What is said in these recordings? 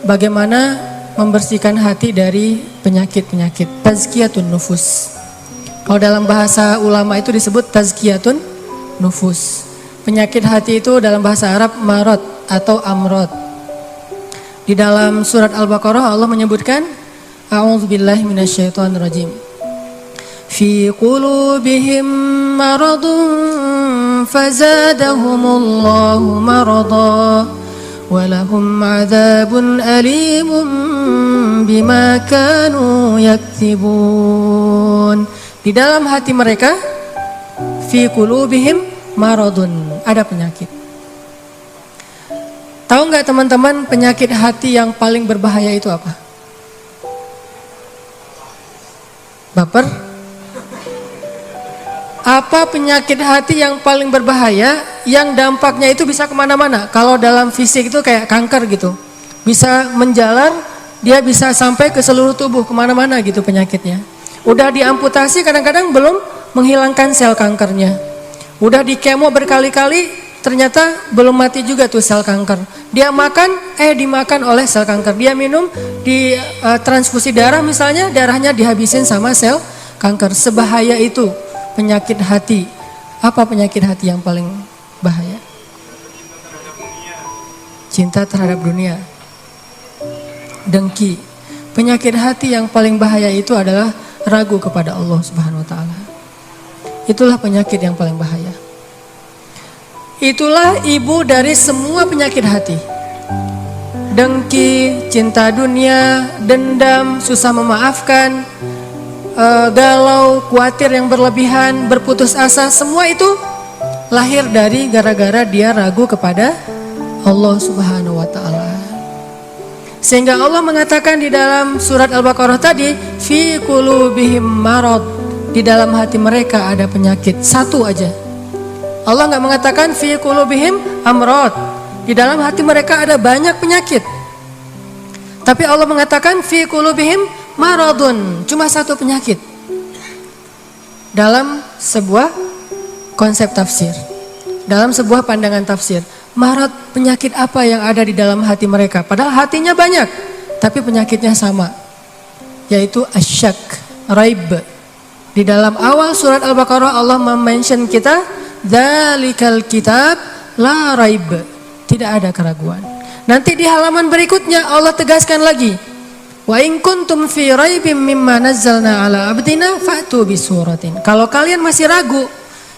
bagaimana membersihkan hati dari penyakit-penyakit. Tazkiyatun nufus. Kalau dalam bahasa ulama itu disebut tazkiyatun nufus. Penyakit hati itu dalam bahasa Arab marad atau amrod. Di dalam surat Al-Baqarah Allah menyebutkan a'udzubillahi minasyaitonirrajim. Fi qulubihim maradun fazadahumullahu marada walahum 'adzabun alimun bima kanu yaktibun. Di dalam hati mereka fi qulubihim maradun, ada penyakit. Tahu nggak teman-teman penyakit hati yang paling berbahaya itu apa? Baper? Apa penyakit hati yang paling berbahaya yang dampaknya itu bisa kemana-mana? Kalau dalam fisik itu kayak kanker gitu. Bisa menjalar, dia bisa sampai ke seluruh tubuh kemana-mana gitu penyakitnya. Udah diamputasi kadang-kadang belum menghilangkan sel kankernya. Udah di kemo berkali-kali ternyata belum mati juga tuh sel kanker. Dia makan, dimakan oleh sel kanker. Dia minum, di transfusi darah misalnya, darahnya dihabisin sama sel kanker. Sebahaya itu penyakit hati. Apa penyakit hati yang paling bahaya? Cinta terhadap dunia. Dengki. Penyakit hati yang paling bahaya itu adalah ragu kepada Allah Subhanahu wa taala. Itulah penyakit yang paling bahaya. Itulah ibu dari semua penyakit hati. Dengki, cinta dunia, dendam, susah memaafkan, galau, khawatir yang berlebihan, berputus asa, semua itu lahir dari gara-gara dia ragu kepada Allah Subhanahu wa taala. Sehingga Allah mengatakan di dalam surat Al-Baqarah tadi, fi qulubihim marad, di dalam hati mereka ada penyakit. Satu aja. Allah nggak mengatakan fi qulubihim amrad, di dalam hati mereka ada banyak penyakit. Tapi Allah mengatakan fi qulubihim maradun, cuma satu penyakit. Dalam sebuah konsep tafsir, dalam sebuah pandangan tafsir, marad, penyakit apa yang ada di dalam hati mereka? Padahal hatinya banyak, tapi penyakitnya sama, yaitu asyak, raib. Di dalam awal surat Al-Baqarah Allah mention kita, dzalikal kitab la raib, tidak ada keraguan. Nanti di halaman berikutnya Allah tegaskan lagi, wa in kuntum fi raibim mimma nazzalna ala abdina fa'tu bisuratin. Kalau kalian masih ragu,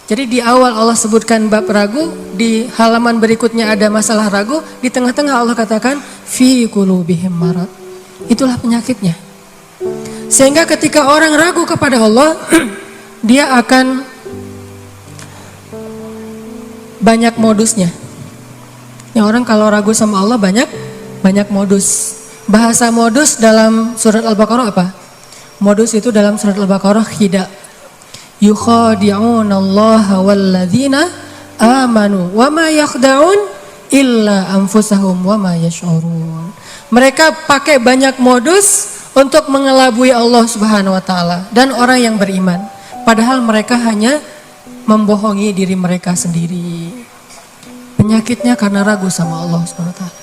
jadi di awal Allah sebutkan bab ragu, di halaman berikutnya ada masalah ragu, di tengah-tengah Allah katakan fi qulubihim marad. Itulah penyakitnya. Sehingga ketika orang ragu kepada Allah, dia akan banyak modusnya. Ya, orang kalau ragu sama Allah banyak modus. Bahasa modus dalam surat Al-Baqarah apa? Modus itu dalam surat Al-Baqarah khida. Yukhadi'unallaha walladzina amanu wa ma yakhda'un illa anfusahum wa ma yash'urun. Mereka pakai banyak modus untuk mengelabui Allah Subhanahu wa taala dan orang yang beriman. Padahal mereka hanya membohongi diri mereka sendiri. Penyakitnya karena ragu sama Allah Subhanahu wa taala.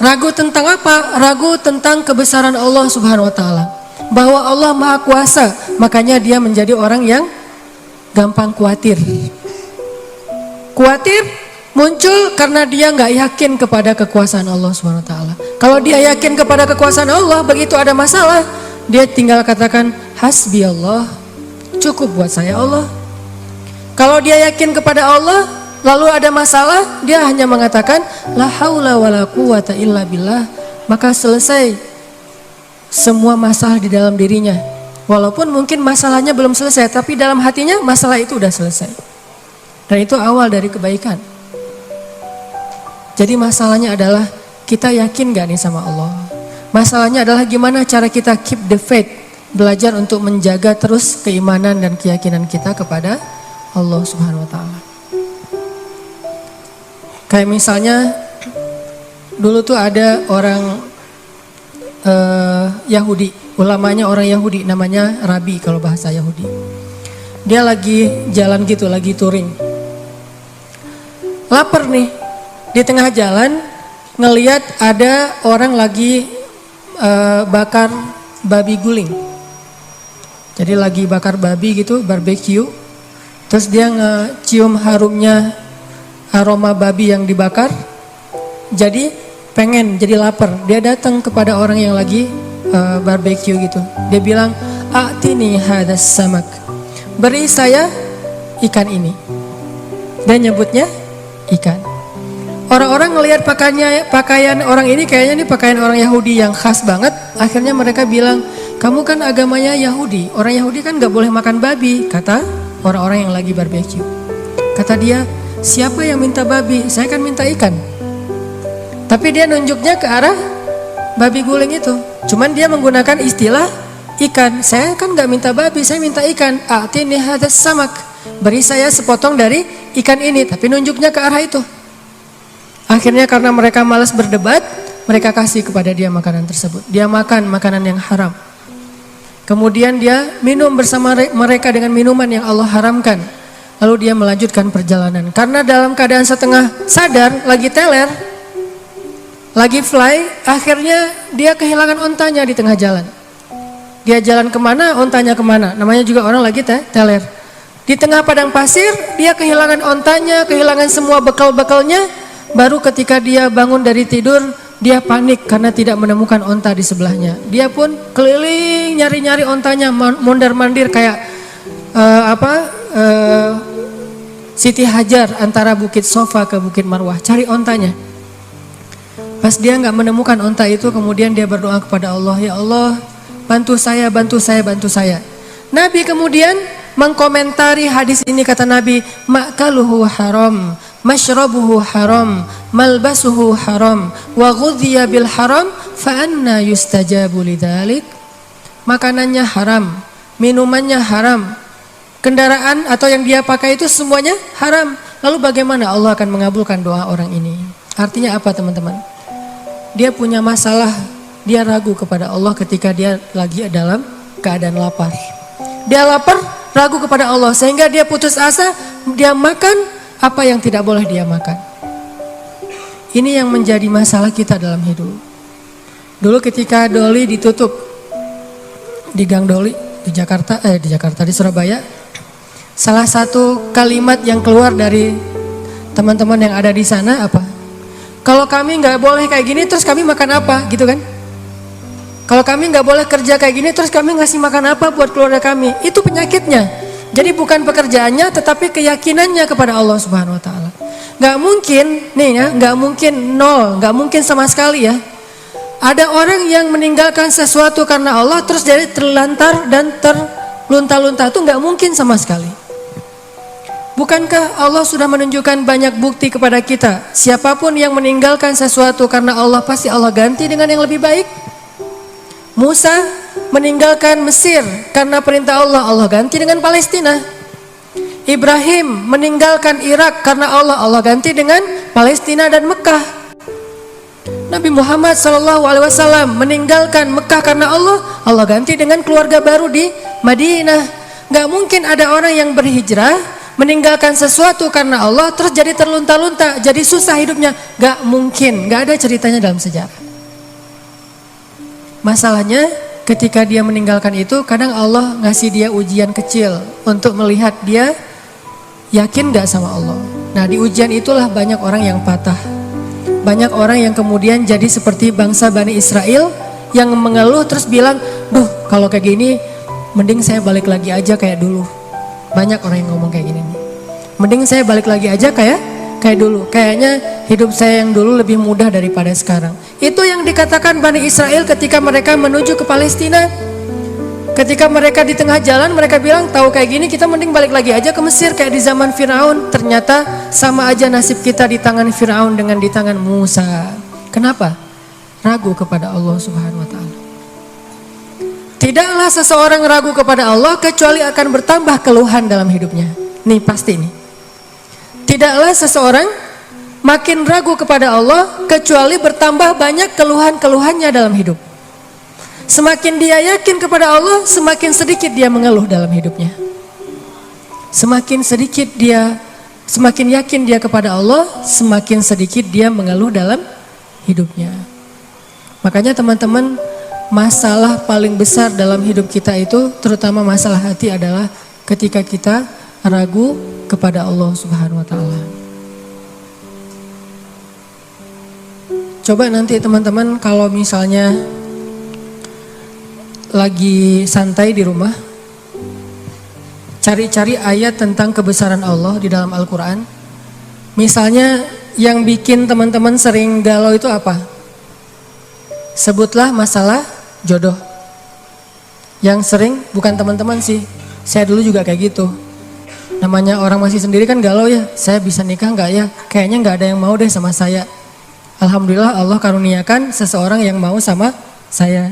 Ragu tentang apa? Ragu tentang kebesaran Allah Subhanahu wa taala. Bahwa Allah Maha Kuasa, makanya dia menjadi orang yang gampang khawatir. Khawatir muncul karena dia nggak yakin kepada kekuasaan Allah Subhanahu wa taala. Kalau dia yakin kepada kekuasaan Allah, begitu ada masalah, dia tinggal katakan hasbi Allah, cukup buat saya Allah. Kalau dia yakin kepada Allah, lalu ada masalah, dia hanya mengatakan la haula wala quwata illa billah, maka selesai semua masalah di dalam dirinya. Walaupun mungkin masalahnya belum selesai, tapi dalam hatinya masalah itu udah selesai. Dan itu awal dari kebaikan. Jadi masalahnya adalah kita yakin gak nih sama Allah. Masalahnya adalah gimana cara kita keep the faith, belajar untuk menjaga terus keimanan dan keyakinan kita kepada Allah Subhanahu wa taala. Kayak misalnya dulu tuh ada orang Yahudi, ulamanya orang Yahudi, namanya Rabi kalau bahasa Yahudi. Dia lagi jalan gitu, lagi touring. Lapar nih, di tengah jalan ngelihat ada orang lagi bakar babi guling. Jadi lagi bakar babi gitu, barbecue. Terus dia ngecium harumnya aroma babi yang dibakar. Jadi pengen, jadi lapar. Dia datang kepada orang yang lagi barbecue gitu. Dia bilang, "A'tini hadas samak." Beri saya ikan ini. Dan nyebutnya ikan. Orang-orang ngelihat pakaian orang ini, kayaknya ini pakaian orang Yahudi yang khas banget. Akhirnya mereka bilang, "Kamu kan agamanya Yahudi. Orang Yahudi kan gak boleh makan babi," kata orang-orang yang lagi barbecue. Kata dia, "Siapa yang minta babi? Saya kan minta ikan." Tapi dia nunjuknya ke arah babi guling itu. Cuman dia menggunakan istilah ikan. Saya kan gak minta babi, saya minta ikan. "A'tini hadas samak." Beri saya sepotong dari ikan ini. Tapi nunjuknya ke arah itu. Akhirnya karena mereka malas berdebat, mereka kasih kepada dia makanan tersebut. Dia makan makanan yang haram. Kemudian dia minum bersama mereka dengan minuman yang Allah haramkan. Lalu dia melanjutkan perjalanan. Karena dalam keadaan setengah sadar, lagi teler, lagi fly, akhirnya dia kehilangan ontanya di tengah jalan. Dia jalan kemana, ontanya kemana. Namanya juga orang lagi teler. Di tengah padang pasir, dia kehilangan ontanya, kehilangan semua bekal-bekalnya. Baru ketika dia bangun dari tidur, dia panik karena tidak menemukan onta di sebelahnya. Dia pun keliling nyari-nyari ontanya, mondar-mandir kayak Siti Hajar antara Bukit Sofa ke Bukit Marwah, cari ontanya. Pas dia nggak menemukan onta itu, kemudian dia berdoa kepada Allah, "Ya Allah, bantu saya, bantu saya, bantu saya." Nabi kemudian mengkomentari hadis ini, kata Nabi, "Ma'kaluhu haram, mashrabuhu haram, malbasuhu haram, wa ghudhiya bil haram, fa anna yustajabu lidzalik." Makanannya haram, minumannya haram, kendaraan atau yang dia pakai itu semuanya haram. Lalu bagaimana Allah akan mengabulkan doa orang ini? Artinya apa, teman-teman? Dia punya masalah, dia ragu kepada Allah ketika dia lagi dalam keadaan lapar. Dia lapar, ragu kepada Allah, sehingga dia putus asa, dia makan apa yang tidak boleh dia makan. Ini yang menjadi masalah kita dalam hidup. Dulu ketika Doli ditutup di Gang Doli di Jakarta di Surabaya, salah satu kalimat yang keluar dari teman-teman yang ada di sana apa? "Kalau kami nggak boleh kayak gini, terus kami makan apa?" Gitu kan? "Kalau kami nggak boleh kerja kayak gini, terus kami ngasih makan apa buat keluarga kami?" Itu penyakitnya. Jadi bukan pekerjaannya, tetapi keyakinannya kepada Allah Subhanahu Wa Taala. Nggak mungkin, nih ya, nggak mungkin nol, nggak mungkin sama sekali ya. Ada orang yang meninggalkan sesuatu karena Allah, terus jadi terlantar dan terlunta-lunta, itu nggak mungkin sama sekali. Bukankah Allah sudah menunjukkan banyak bukti kepada kita? Siapapun yang meninggalkan sesuatu karena Allah, pasti Allah ganti dengan yang lebih baik. Musa meninggalkan Mesir karena perintah Allah, Allah ganti dengan Palestina. Ibrahim meninggalkan Irak karena Allah, Allah ganti dengan Palestina dan Mekah. Nabi Muhammad SAW meninggalkan Mekah karena Allah, Allah ganti dengan keluarga baru di Madinah. Gak mungkin ada orang yang berhijrah meninggalkan sesuatu karena Allah terus jadi terlunta-lunta, jadi susah hidupnya. Gak mungkin, gak ada ceritanya dalam sejarah. Masalahnya ketika dia meninggalkan itu, kadang Allah ngasih dia ujian kecil untuk melihat dia yakin gak sama Allah. Nah, di ujian itulah banyak orang yang patah. Banyak orang yang kemudian jadi seperti bangsa Bani Israel yang mengeluh terus bilang, "Duh, kalau kayak gini mending saya balik lagi aja kayak dulu." Banyak orang yang ngomong kayak gini nih. "Mending saya balik lagi aja kayak dulu. Kayaknya hidup saya yang dulu lebih mudah daripada sekarang." Itu yang dikatakan Bani Israel ketika mereka menuju ke Palestina. Ketika mereka di tengah jalan, mereka bilang, "Tahu kayak gini kita mending balik lagi aja ke Mesir kayak di zaman Firaun." Ternyata sama aja nasib kita di tangan Firaun dengan di tangan Musa. Kenapa? Ragu kepada Allah Subhanahu Wa Taala. Tidaklah seseorang ragu kepada Allah kecuali akan bertambah keluhan dalam hidupnya. Nih pasti nih. Tidaklah seseorang makin ragu kepada Allah kecuali bertambah banyak keluhan-keluhannya dalam hidup. Semakin dia yakin kepada Allah, semakin sedikit dia mengeluh dalam hidupnya. Semakin yakin dia kepada Allah, semakin sedikit dia mengeluh dalam hidupnya. Makanya teman-teman, masalah paling besar dalam hidup kita itu, terutama masalah hati, adalah ketika kita ragu kepada Allah Subhanahu wa Ta'ala. Coba nanti teman-teman kalau misalnya lagi santai di rumah, cari-cari ayat tentang kebesaran Allah di dalam Al-Quran. Misalnya yang bikin teman-teman sering galau itu apa? Sebutlah masalah jodoh. Yang sering, bukan teman-teman sih, saya dulu juga kayak gitu. Namanya orang masih sendiri kan galau ya, saya bisa nikah nggak ya? Kayaknya nggak ada yang mau deh sama saya. Alhamdulillah Allah karuniakan seseorang yang mau sama saya.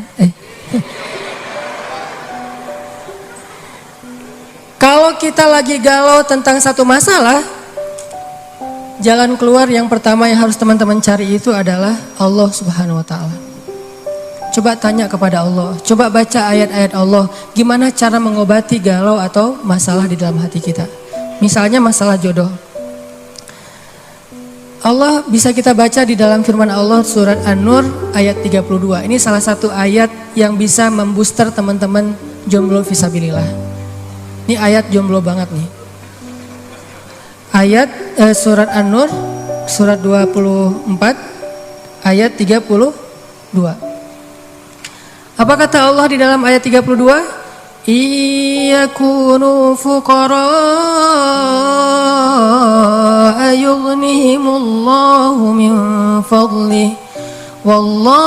Kalau kita lagi galau tentang satu masalah, jalan keluar yang pertama yang harus teman-teman cari itu adalah Allah Subhanahu wa Ta'ala. Coba tanya kepada Allah, coba baca ayat-ayat Allah, gimana cara mengobati galau atau masalah di dalam hati kita. Misalnya masalah jodoh. Allah bisa kita baca di dalam firman Allah surat An-Nur ayat 32. Ini salah satu ayat yang bisa membooster teman-teman jomblo fisabilillah. Ini ayat jomblo banget nih. Ayat surat An-Nur surat 24 ayat 32. Apa kata Allah di dalam ayat 32? Iyakunu fuqara yughnihimullahu min fadlih wallahu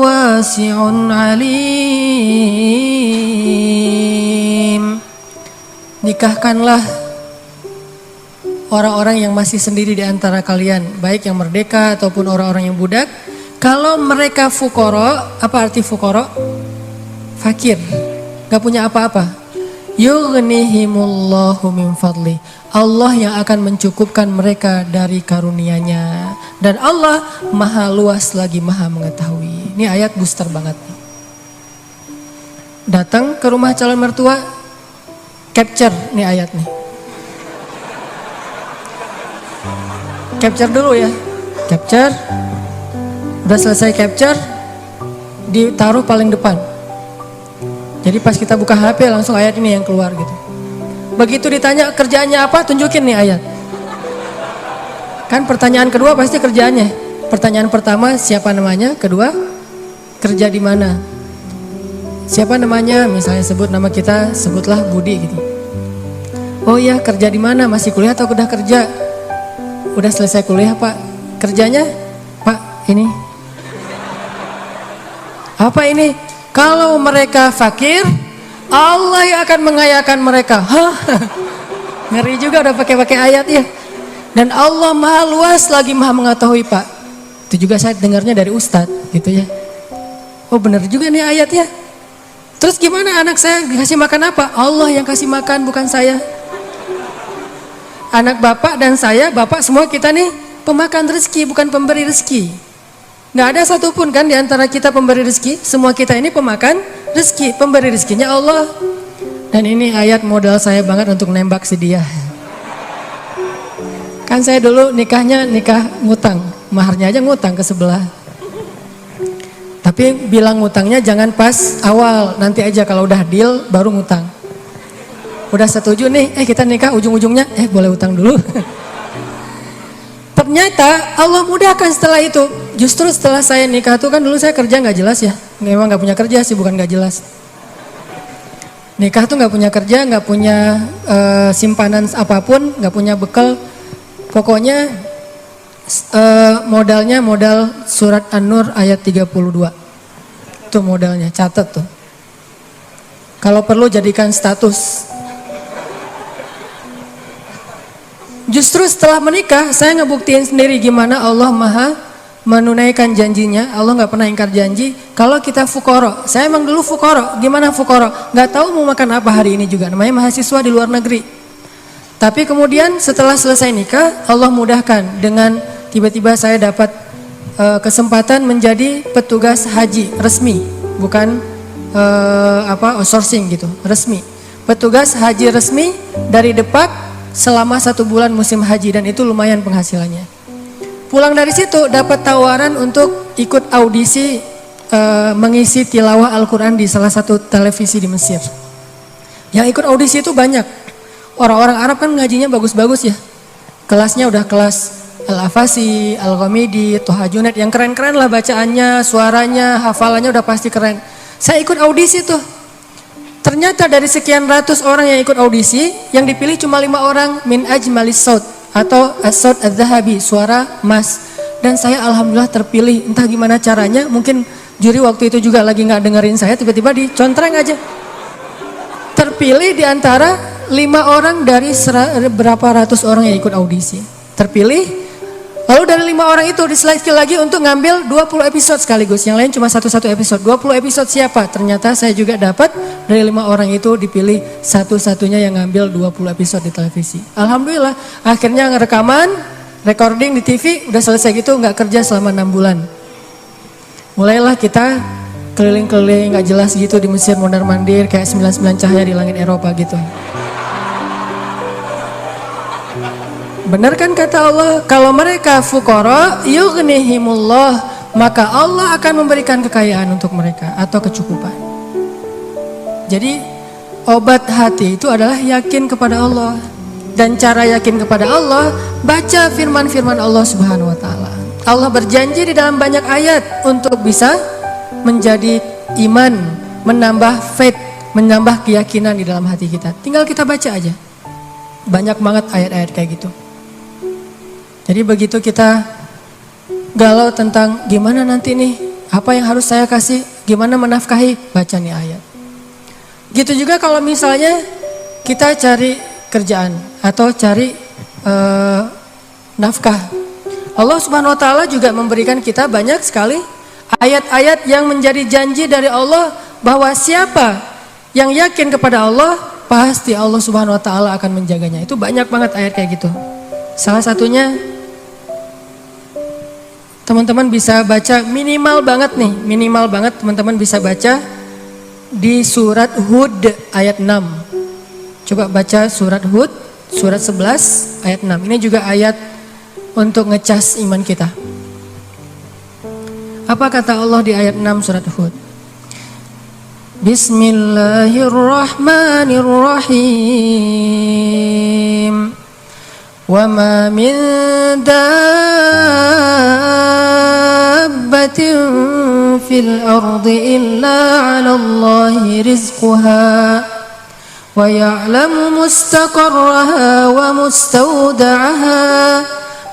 wasi'un alim. Nikahkanlah orang-orang yang masih sendiri di antara kalian, baik yang merdeka ataupun orang-orang yang budak. Kalau mereka fuqara, apa arti fuqara? Fakir, gak punya apa-apa. Yughnihimullahu min fadli. Allah yang akan mencukupkan mereka dari karunia-Nya. Dan Allah maha luas lagi maha mengetahui. Ini ayat booster banget. Datang ke rumah calon mertua, capture nih ayat nih. Capture dulu ya. Capture. Udah selesai capture, ditaruh paling depan. Jadi pas kita buka HP langsung ayat ini yang keluar gitu. Begitu ditanya kerjaannya apa, tunjukin nih ayat. Kan pertanyaan kedua pasti kerjaannya. Pertanyaan pertama siapa namanya, kedua kerja di mana. Siapa namanya, misalnya sebut nama kita, sebutlah Budi gitu. Oh iya, kerja di mana, masih kuliah atau udah kerja? Udah selesai kuliah Pak. Kerjanya Pak ini. Apa ini? Kalau mereka fakir, Allah yang akan mengayakan mereka. Hah? Ngeri juga udah pakai ayat ya. Dan Allah maha luas lagi maha mengetahui Pak. Itu juga saya dengarnya dari Ustadz gitu ya. Oh benar juga nih ayatnya. Terus gimana anak saya dikasih makan apa? Allah yang kasih makan bukan saya. Anak bapak dan saya, bapak semua kita nih pemakan rezeki bukan pemberi rezeki. Nggak ada satupun kan di antara kita pemberi rezeki. Semua kita ini pemakan rezeki. Pemberi rezekinya Allah. Dan ini ayat modal saya banget untuk nembak si dia. Kan saya dulu nikahnya nikah ngutang. Maharnya aja ngutang ke sebelah. Tapi bilang ngutangnya jangan pas awal. Nanti aja kalau udah deal baru ngutang. Udah setuju nih, kita nikah ujung-ujungnya boleh utang dulu. Ternyata Allah mudahkan setelah itu. Justru setelah saya nikah tuh kan dulu saya kerja nggak jelas ya. Memang nggak punya kerja sih, bukan nggak jelas. Nikah tuh nggak punya kerja, nggak punya simpanan apapun, nggak punya bekal. Pokoknya modalnya modal surat An-Nur ayat 32. Itu modalnya, catat tuh. Kalau perlu jadikan status. Justru setelah menikah saya ngebuktiin sendiri gimana Allah maha menunaikan janjinya. Allah nggak pernah ingkar janji. Kalau kita fuqara, saya emang dulu fuqara. Gimana fuqara? Nggak tahu mau makan apa hari ini juga. Namanya mahasiswa di luar negeri. Tapi kemudian setelah selesai nikah, Allah mudahkan dengan tiba-tiba saya dapat kesempatan menjadi petugas haji resmi, bukan outsourcing gitu, resmi. Petugas haji resmi dari Depak selama 1 bulan musim haji, dan itu lumayan penghasilannya. Pulang dari situ dapat tawaran untuk ikut audisi mengisi tilawah Al-Quran di salah satu televisi di Mesir. Yang ikut audisi itu banyak. Orang-orang Arab kan ngajinya bagus-bagus ya. Kelasnya udah kelas Al-Afasi, Al-Ghamidi, Toha Junaid, yang keren-keren lah bacaannya, suaranya, hafalannya udah pasti keren. Saya ikut audisi tuh. Ternyata dari sekian ratus orang yang ikut audisi, yang dipilih cuma 5 orang min ajmalis saut atau as-saut adz-dzahabi, suara emas. Dan saya alhamdulillah terpilih, entah gimana caranya, mungkin juri waktu itu juga lagi nggak dengerin saya, tiba-tiba dicontreng aja. Terpilih di antara 5 orang dari berapa ratus orang yang ikut audisi. Terpilih. Lalu dari 5 orang itu diseleksi lagi untuk ngambil 20 episode sekaligus. Yang lain cuma satu-satu episode. 20 episode siapa? Ternyata saya juga dapat dari 5 orang itu dipilih satu-satunya yang ngambil 20 episode di televisi. Alhamdulillah akhirnya rekaman, recording di TV udah selesai gitu, nggak kerja selama 6 bulan. Mulailah kita keliling-keliling nggak jelas gitu di Mesir mondar-mandir kayak 99 cahaya di langit Eropa gitu. Benar kan kata Allah, kalau mereka fuqara yughnihimullah, maka Allah akan memberikan kekayaan untuk mereka atau kecukupan. Jadi obat hati itu adalah yakin kepada Allah. Dan cara yakin kepada Allah, baca firman-firman Allah Subhanahu wa taala. Allah berjanji di dalam banyak ayat untuk bisa menjadi iman, menambah faith, menambah keyakinan di dalam hati kita. Tinggal kita baca aja. Banyak banget ayat-ayat kayak gitu. Jadi begitu kita galau tentang gimana nanti nih, apa yang harus saya kasih, gimana menafkahi, baca nih ayat. Gitu juga kalau misalnya kita cari kerjaan atau cari nafkah. Allah Subhanahu wa taala juga memberikan kita banyak sekali ayat-ayat yang menjadi janji dari Allah bahwa siapa yang yakin kepada Allah, pasti Allah Subhanahu wa taala akan menjaganya. Itu banyak banget ayat kayak gitu. Salah satunya teman-teman bisa baca minimal banget teman-teman bisa baca di surat Hud ayat 6. Coba baca surat Hud, surat 11 ayat 6. Ini juga ayat untuk ngecas iman kita. Apa kata Allah di ayat 6 surat Hud? Bismillahirrahmanirrahim. Wa ma min dabbatin fil ardi illa 'ala Allahi rizquha wa ya'lamu mustaqarraha wa mustawda'aha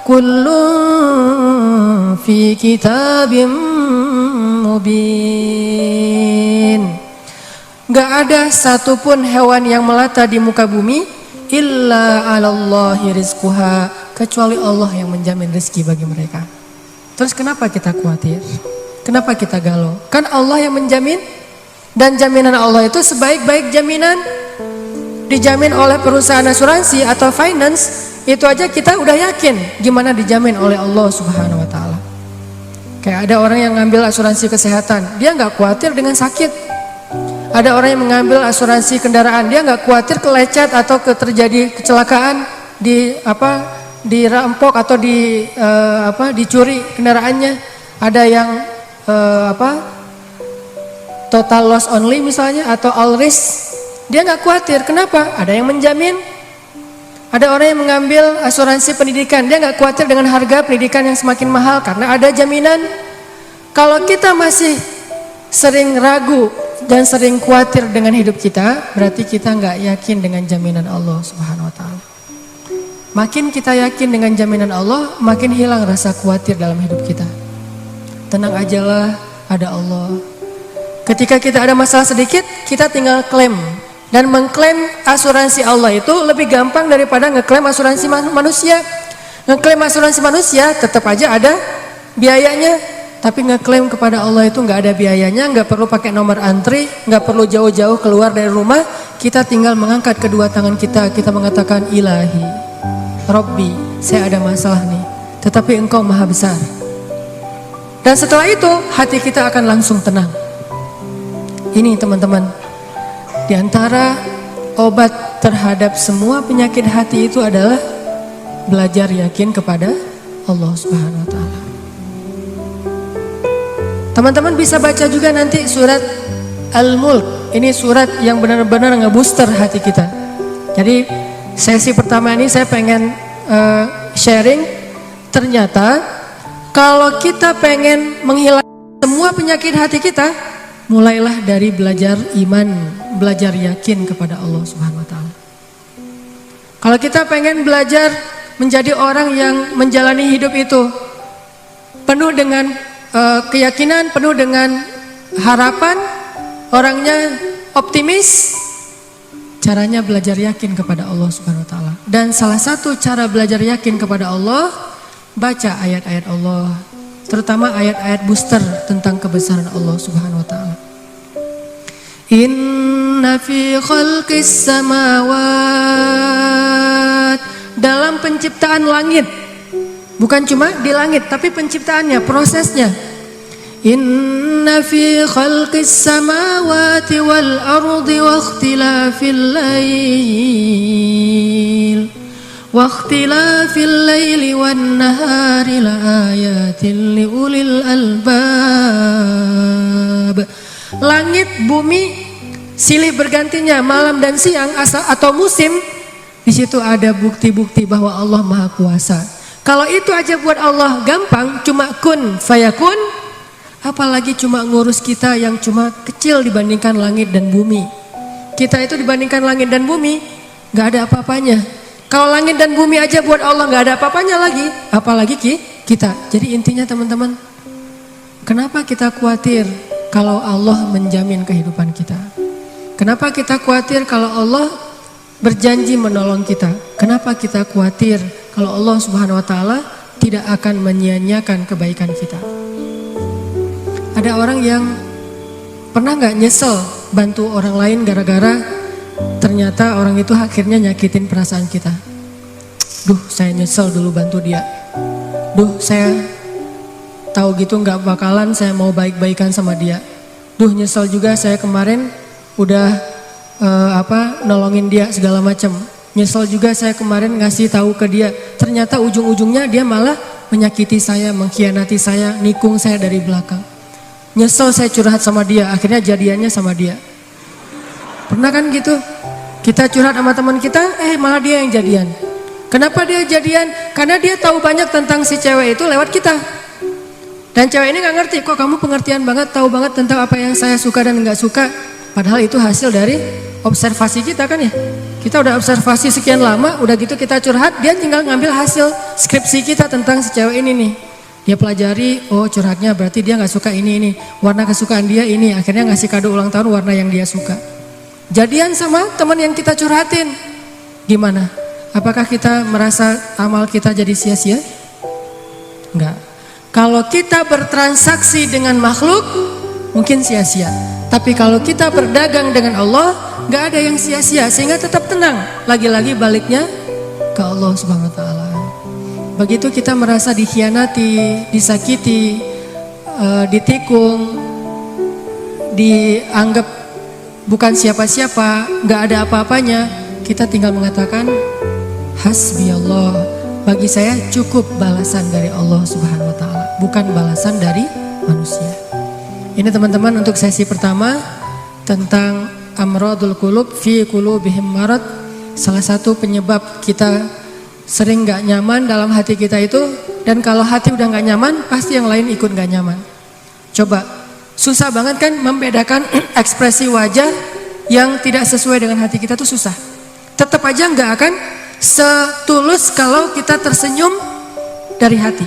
kullun fi kitabim mubin. Gak ada satupun hewan yang melata di muka bumi illa 'alallahi rizquha, kecuali Allah yang menjamin rezeki bagi mereka. Terus kenapa kita khawatir? Kenapa kita galau? Kan Allah yang menjamin, dan jaminan Allah itu sebaik-baik jaminan. Dijamin oleh perusahaan asuransi atau finance, itu aja kita udah yakin gimana dijamin oleh Allah Subhanahu wa taala. Kayak ada orang yang ngambil asuransi kesehatan, dia nggak khawatir dengan sakit. Ada orang yang mengambil asuransi kendaraan, dia nggak khawatir kelecet atau terjadi kecelakaan, dirampok atau dicuri kendaraannya. Ada yang total loss only misalnya atau all risk, dia nggak khawatir. Kenapa? Ada yang menjamin. Ada orang yang mengambil asuransi pendidikan, dia nggak khawatir dengan harga pendidikan yang semakin mahal karena ada jaminan. Kalau kita masih sering ragu dan sering khawatir dengan hidup kita, berarti kita nggak yakin dengan jaminan Allah Subhanahu wa taala. Makin kita yakin dengan jaminan Allah, makin hilang rasa khawatir dalam hidup kita. Tenang ajalah, ada Allah. Ketika kita ada masalah sedikit, kita tinggal klaim. Dan mengklaim asuransi Allah itu lebih gampang daripada ngeklaim asuransi manusia. Ngeklaim asuransi manusia tetap aja ada biayanya. Tapi ngeklaim kepada Allah itu nggak ada biayanya, nggak perlu pakai nomor antri, nggak perlu jauh-jauh keluar dari rumah. Kita tinggal mengangkat kedua tangan kita mengatakan Ilahi, Robbi, saya ada masalah nih, tetapi Engkau Maha Besar. Dan setelah itu hati kita akan langsung tenang. Ini teman-teman, di antara obat terhadap semua penyakit hati itu adalah belajar yakin kepada Allah Subhanahu wa taala. Teman-teman bisa baca juga nanti surat Al-Mulk. Ini surat yang benar-benar ngebooster hati kita. Jadi sesi pertama ini saya pengen sharing, ternyata kalau kita pengen menghilangkan semua penyakit hati kita, mulailah dari belajar iman, belajar yakin kepada Allah Subhanahu wa taala. Kalau kita pengen belajar menjadi orang yang menjalani hidup itu penuh dengan keyakinan, penuh dengan harapan, orangnya optimis, caranya belajar yakin kepada Allah Subhanahu wa taala. Dan salah satu cara belajar yakin kepada Allah, baca ayat-ayat Allah, terutama ayat-ayat booster tentang kebesaran Allah Subhanahu wa taala. Inna fi khalqis samawat, dalam penciptaan langit, bukan cuma di langit tapi penciptaannya, prosesnya. Inna fi khalqis samawati wal ardi wa ikhtilafil laili wan nahari la ayatin li ulil albab. Langit, bumi, silih bergantinya malam dan siang atau musim, di situ ada bukti-bukti bahwa Allah Maha Kuasa. Kalau itu aja buat Allah gampang, cuma kun fayakun, apalagi cuma ngurus kita yang cuma kecil dibandingkan langit dan bumi. Kita itu dibandingkan langit dan bumi nggak ada apa-apanya. Kalau langit dan bumi aja buat Allah nggak ada apa-apanya lagi, apalagi kita. Jadi intinya teman-teman, kenapa kita khawatir kalau Allah menjamin kehidupan kita? Kenapa kita khawatir kalau Allah berjanji menolong kita? Kenapa kita khawatir kalau Allah Subhanahu wa taala tidak akan menyia-nyiakan kebaikan kita? Ada orang yang pernah nggak nyesel bantu orang lain gara-gara ternyata orang itu akhirnya nyakitin perasaan kita? Duh, saya nyesel dulu bantu dia. Duh, saya tahu gitu nggak bakalan saya mau baik-baikan sama dia. Duh, nyesel juga saya kemarin udah nolongin dia segala macam. Nyesel juga saya kemarin ngasih tahu ke dia. Ternyata ujung-ujungnya dia malah menyakiti saya, mengkhianati saya, nikung saya dari belakang. Nyesel saya curhat sama dia, akhirnya jadiannya sama dia. Pernah kan gitu? Kita curhat sama teman kita, malah dia yang jadian. Kenapa dia jadian? Karena dia tahu banyak tentang si cewek itu lewat kita. Dan cewek ini gak ngerti, kok kamu pengertian banget, tahu banget tentang apa yang saya suka dan gak suka. Padahal itu hasil dari observasi kita kan ya. Kita udah observasi sekian lama, udah gitu kita curhat, dia tinggal ngambil hasil skripsi kita tentang si cewek ini nih. Dia pelajari, oh curhatnya berarti dia gak suka ini, warna kesukaan dia ini, akhirnya ngasih kado ulang tahun warna yang dia suka. Jadian sama teman yang kita curhatin. Gimana? Apakah kita merasa amal kita jadi sia-sia? Enggak. Kalau kita bertransaksi dengan makhluk, mungkin sia-sia. Tapi kalau kita berdagang dengan Allah, gak ada yang sia-sia, sehingga tetap tenang. Lagi-lagi baliknya ke Allah Subhanahu wa taala. Begitu kita merasa dikhianati, disakiti, ditikung, dianggap bukan siapa-siapa, gak ada apa-apanya, kita tinggal mengatakan hasbi Allah, bagi saya cukup balasan dari Allah Subhanahu wa taala, bukan balasan dari manusia. Ini teman-teman untuk sesi pertama tentang amradul qulub fi qulubihim marad. Salah satu penyebab kita sering gak nyaman dalam hati kita itu, dan kalau hati udah gak nyaman pasti yang lain ikut gak nyaman. Coba, susah banget kan membedakan ekspresi wajah yang tidak sesuai dengan hati kita tuh susah. Tetap aja gak akan setulus kalau kita tersenyum dari hati.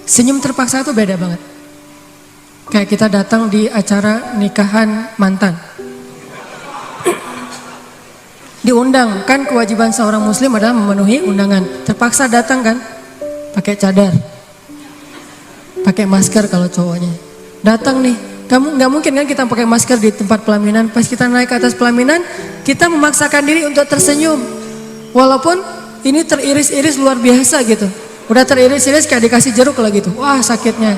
Senyum terpaksa tuh beda banget. Kayak kita datang di acara nikahan mantan, diundang, kan kewajiban seorang muslim adalah memenuhi undangan. Terpaksa datang kan, pakai cadar, pakai masker kalau cowoknya. Datang nih, kamu nggak mungkin kan kita pakai masker di tempat pelaminan. Pas kita naik ke atas pelaminan, kita memaksakan diri untuk tersenyum, walaupun ini teriris-iris luar biasa gitu. Udah teriris-iris kayak dikasih jeruk lah gitu. Wah sakitnya.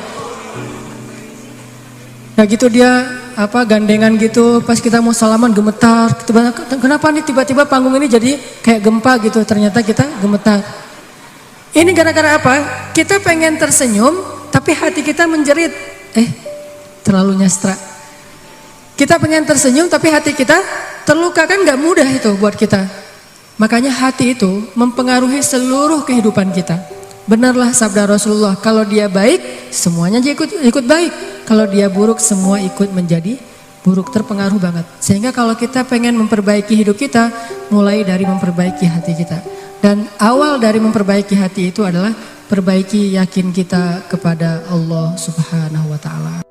Nah gitu dia gandengan gitu, pas kita mau salaman gemetar. Kenapa nih tiba-tiba panggung ini jadi kayak gempa gitu? Ternyata kita gemetar. Ini gara-gara apa? Kita pengen tersenyum, tapi hati kita menjerit. Terlalu nyastra. Kita pengen tersenyum, tapi hati kita terluka, kan nggak mudah itu buat kita. Makanya hati itu mempengaruhi seluruh kehidupan kita. Benarlah sabda Rasulullah, kalau dia baik, semuanya ikut baik. Kalau dia buruk, semua ikut menjadi buruk, terpengaruh banget. Sehingga kalau kita pengen memperbaiki hidup kita, mulai dari memperbaiki hati kita. Dan awal dari memperbaiki hati itu adalah perbaiki yakin kita kepada Allah Subhanahu wa Ta'ala.